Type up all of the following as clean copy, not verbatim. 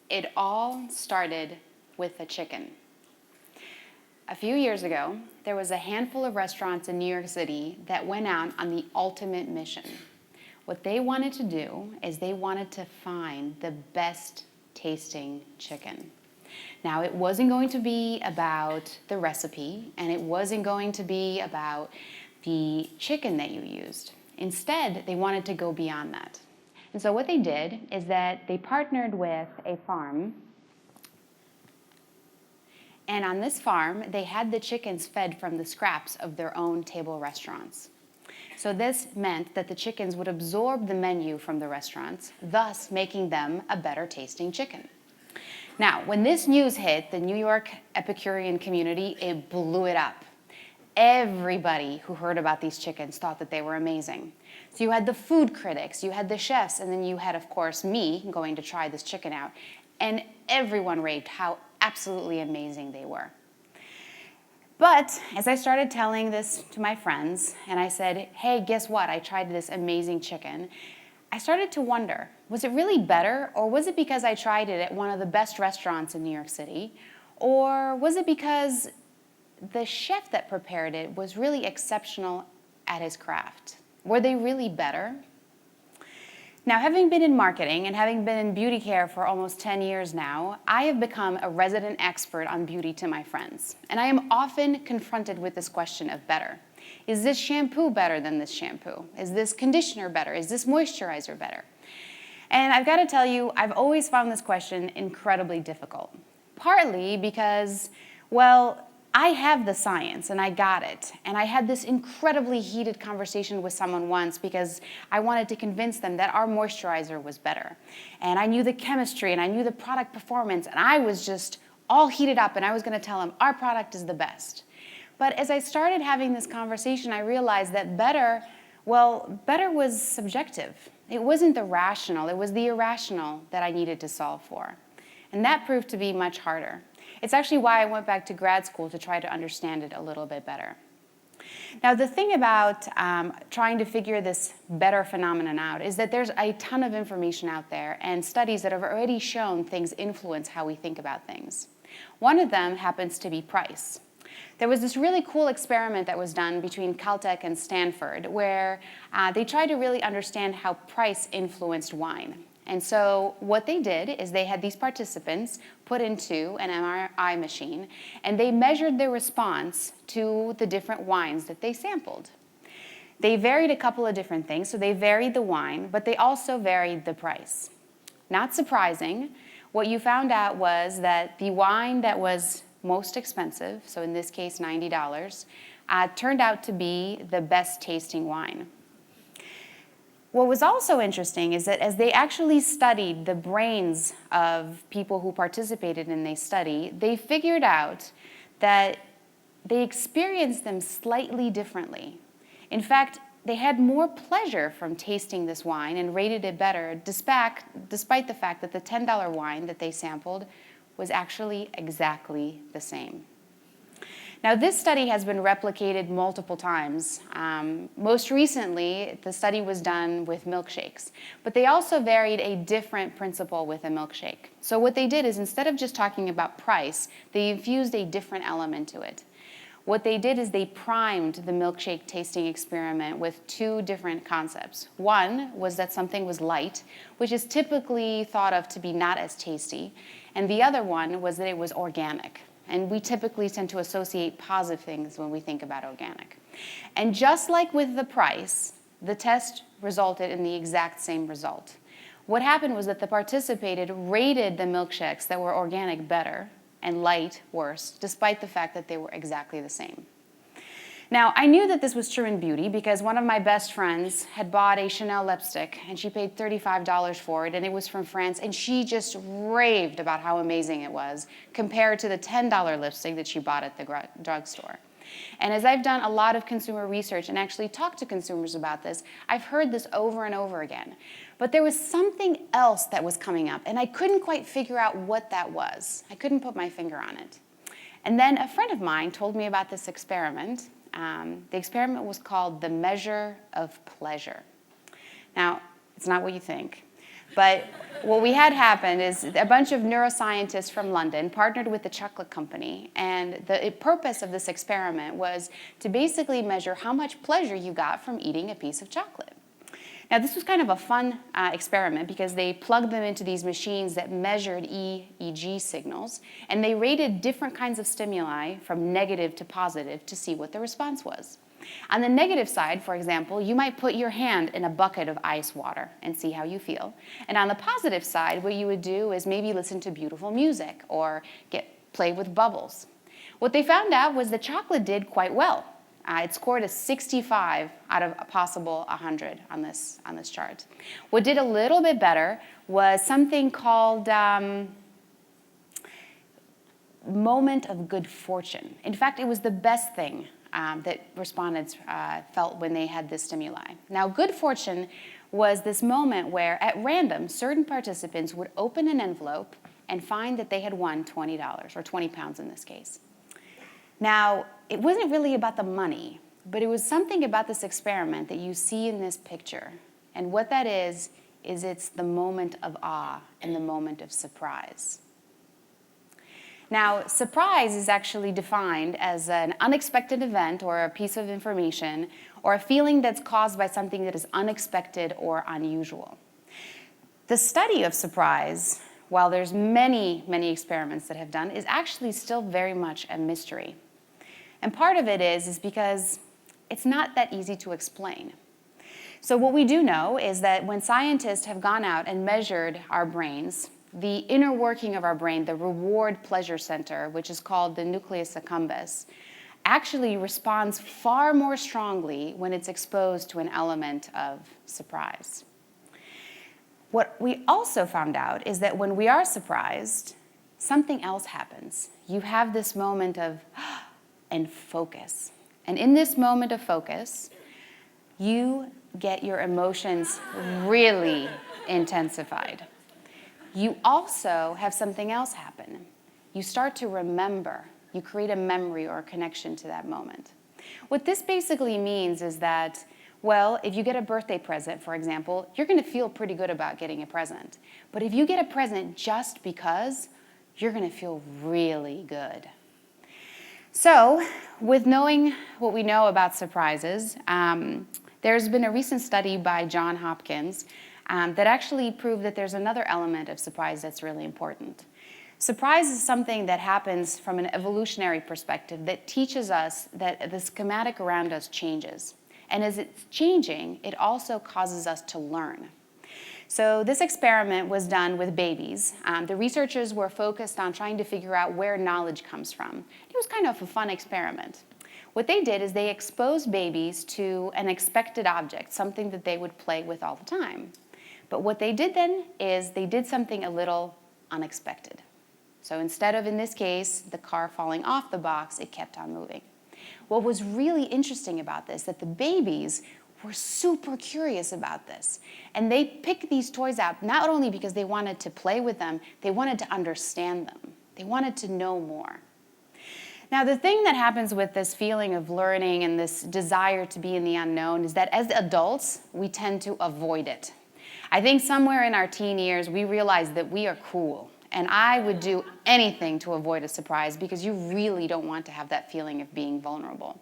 It all started with a chicken. A few years ago, there was a handful of restaurants in New York City that went out on the ultimate mission. What they wanted to do is they wanted to find the best tasting chicken. Now, it wasn't going to be about the recipe, and it wasn't going to be about the chicken that you used. Instead, they wanted to go beyond that. And so what they did is that they partnered with a farm. And on this farm, they had the chickens fed from the scraps of their own table restaurants. So this meant that the chickens would absorb the menu from the restaurants, thus making them a better tasting chicken. Now, when this news hit the New York Epicurean community, it blew it up. Everybody who heard about these chickens thought that they were amazing. So you had the food critics, you had the chefs, and then you had, of course, me going to try this chicken out. And everyone raved how absolutely amazing they were. But as I started telling this to my friends, and I said, hey, guess what? I tried this amazing chicken. I started to wonder, was it really better, or was it because I tried it at one of the best restaurants in New York City? Or was it because the chef that prepared it was really exceptional at his craft? Were they really better? Now, having been in marketing and having been in beauty care for almost 10 years now, I have become a resident expert on beauty to my friends. And I am often confronted with this question of better. Is this shampoo better than this shampoo? Is this conditioner better? Is this moisturizer better? And I've got to tell you, I've always found this question incredibly difficult. Partly because, well, I have the science and I got it. And I had this incredibly heated conversation with someone once because I wanted to convince them that our moisturizer was better. And I knew the chemistry and I knew the product performance, and I was just all heated up, and I was going to tell them our product is the best. But as I started having this conversation, I realized that better was subjective. It wasn't the rational, it was the irrational that I needed to solve for. And that proved to be much harder. It's actually why I went back to grad school to try to understand it a little bit better. Now, the thing about trying to figure this better phenomenon out is that there's a ton of information out there and studies that have already shown things influence how we think about things. One of them happens to be price. There was this really cool experiment that was done between Caltech and Stanford where they tried to really understand how price influenced wine. And so what they did is they had these participants put into an MRI machine, and they measured their response to the different wines that they sampled. They varied a couple of different things. So they varied the wine, but they also varied the price. Not surprising, what you found out was that the wine that was most expensive, so in this case $90, turned out to be the best tasting wine. What was also interesting is that as they actually studied the brains of people who participated in this study, they figured out that they experienced them slightly differently. In fact, they had more pleasure from tasting this wine and rated it better, despite the fact that the $10 wine that they sampled was actually exactly the same. Now, this study has been replicated multiple times. Most recently, the study was done with milkshakes, but they also varied a different principle with a milkshake. So what they did is instead of just talking about price, they infused a different element to it. What they did is they primed the milkshake tasting experiment with two different concepts. One was that something was light, which is typically thought of to be not as tasty, and the other one was that it was organic. And we typically tend to associate positive things when we think about organic. And just like with the price, the test resulted in the exact same result. What happened was that the participants rated the milkshakes that were organic better and light worse, despite the fact that they were exactly the same. Now, I knew that this was true in beauty because one of my best friends had bought a Chanel lipstick, and she paid $35 for it, and it was from France, and she just raved about how amazing it was compared to the $10 lipstick that she bought at the drugstore. And as I've done a lot of consumer research and actually talked to consumers about this, I've heard this over and over again. But there was something else that was coming up, and I couldn't quite figure out what that was. I couldn't put my finger on it. And then a friend of mine told me about this experiment. The experiment was called the measure of pleasure. Now, it's not what you think. But what we had happened is a bunch of neuroscientists from London partnered with the chocolate company, and the purpose of this experiment was to basically measure how much pleasure you got from eating a piece of chocolate. Now, this was kind of a fun experiment because they plugged them into these machines that measured EEG signals, and they rated different kinds of stimuli from negative to positive to see what the response was. On the negative side, for example, you might put your hand in a bucket of ice water and see how you feel. And on the positive side, what you would do is maybe listen to beautiful music or play with bubbles. What they found out was that chocolate did quite well. It scored a 65 out of a possible 100 on this chart. What did a little bit better was something called moment of good fortune. In fact, it was the best thing that respondents felt when they had this stimuli. Now, good fortune was this moment where, at random, certain participants would open an envelope and find that they had won $20, or 20 pounds in this case. Now, it wasn't really about the money, but it was something about this experiment that you see in this picture. And what that is it's the moment of awe and the moment of surprise. Now, surprise is actually defined as an unexpected event or a piece of information or a feeling that's caused by something that is unexpected or unusual. The study of surprise, while there's many, many experiments that have done, is actually still very much a mystery. And part of it is because it's not that easy to explain. So what we do know is that when scientists have gone out and measured our brains, the inner working of our brain, the reward pleasure center, which is called the nucleus accumbens, actually responds far more strongly when it's exposed to an element of surprise. What we also found out is that when we are surprised, something else happens. You have this moment of and focus. And in this moment of focus, you get your emotions really intensified. You also have something else happen. You start to remember. You create a memory or a connection to that moment. What this basically means is that, well, if you get a birthday present, for example, you're going to feel pretty good about getting a present. But if you get a present just because, you're going to feel really good. So, with knowing what we know about surprises, there's been a recent study by Johns Hopkins that actually proved that there's another element of surprise that's really important. Surprise is something that happens from an evolutionary perspective that teaches us that the schematic around us changes. And as it's changing, it also causes us to learn. So this experiment was done with babies. The researchers were focused on trying to figure out where knowledge comes from. It was kind of a fun experiment. What they did is they exposed babies to an expected object, something that they would play with all the time. But what they did then is they did something a little unexpected. So instead of, in this case, the car falling off the box, it kept on moving. What was really interesting about this, that the babies were super curious about this. And they picked these toys out not only because they wanted to play with them, they wanted to understand them. They wanted to know more. Now, the thing that happens with this feeling of learning and this desire to be in the unknown is that as adults, we tend to avoid it. I think somewhere in our teen years, we realized that we are cool. And I would do anything to avoid a surprise because you really don't want to have that feeling of being vulnerable.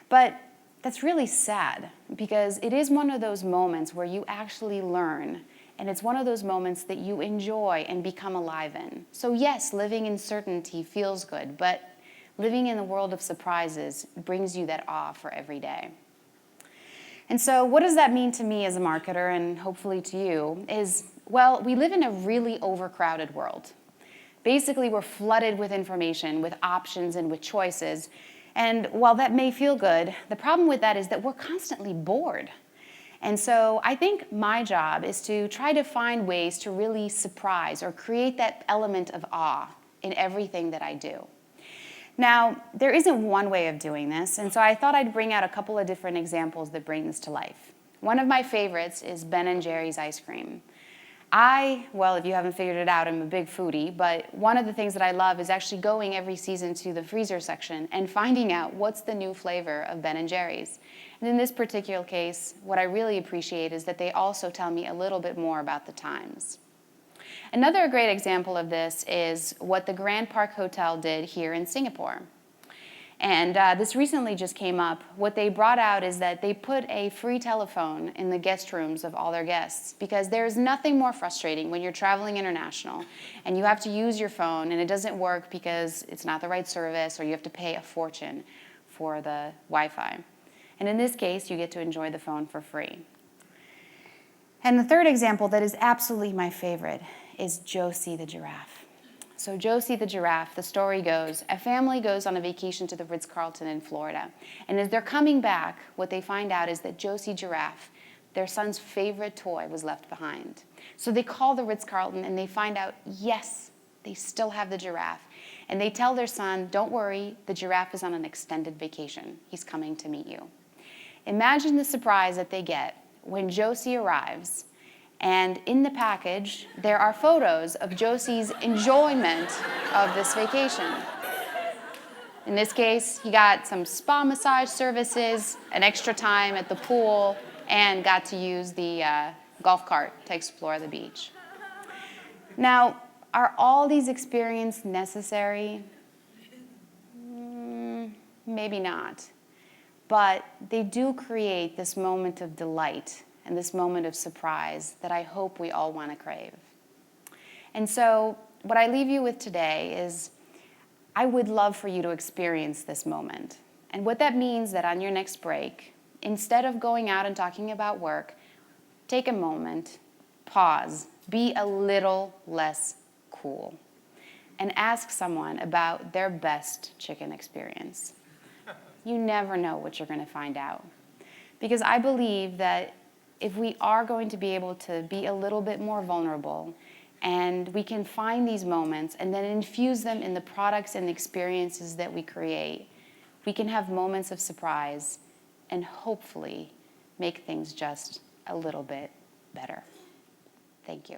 But that's really sad because it is one of those moments where you actually learn, and it's one of those moments that you enjoy and become alive in. So yes, living in certainty feels good, but living in the world of surprises brings you that awe for every day. And so what does that mean to me as a marketer, and hopefully to you, is, well, we live in a really overcrowded world. Basically, we're flooded with information, with options, and with choices. And while that may feel good, the problem with that is that we're constantly bored. And so I think my job is to try to find ways to really surprise or create that element of awe in everything that I do. Now, there isn't one way of doing this, and so I thought I'd bring out a couple of different examples that bring this to life. One of my favorites is Ben & Jerry's ice cream. Well, if you haven't figured it out, I'm a big foodie, but one of the things that I love is actually going every season to the freezer section and finding out what's the new flavor of Ben & Jerry's. And in this particular case, what I really appreciate is that they also tell me a little bit more about the times. Another great example of this is what the Grand Park Hotel did here in Singapore. And this recently just came up. What they brought out is that they put a free telephone in the guest rooms of all their guests, because there's nothing more frustrating when you're traveling international and you have to use your phone and it doesn't work because it's not the right service or you have to pay a fortune for the Wi-Fi. And in this case, you get to enjoy the phone for free. And the third example that is absolutely my favorite is Josie the giraffe. So Josie the giraffe, the story goes, a family goes on a vacation to the Ritz-Carlton in Florida. And as they're coming back, what they find out is that Josie giraffe, their son's favorite toy, was left behind. So they call the Ritz-Carlton and they find out, yes, they still have the giraffe. And they tell their son, don't worry, the giraffe is on an extended vacation. He's coming to meet you. Imagine the surprise that they get when Josie arrives. And in the package, there are photos of Josie's enjoyment of this vacation. In this case, he got some spa massage services, an extra time at the pool, and got to use the golf cart to explore the beach. Now, are all these experiences necessary? Maybe not. But they do create this moment of delight and this moment of surprise that I hope we all want to crave. And so what I leave you with today is I would love for you to experience this moment. And what that means that on your next break, instead of going out and talking about work, take a moment, pause, be a little less cool, and ask someone about their best chicken experience. You never know what you're going to find out. Because I believe that if we are going to be able to be a little bit more vulnerable and we can find these moments and then infuse them in the products and experiences that we create, we can have moments of surprise and hopefully make things just a little bit better. Thank you.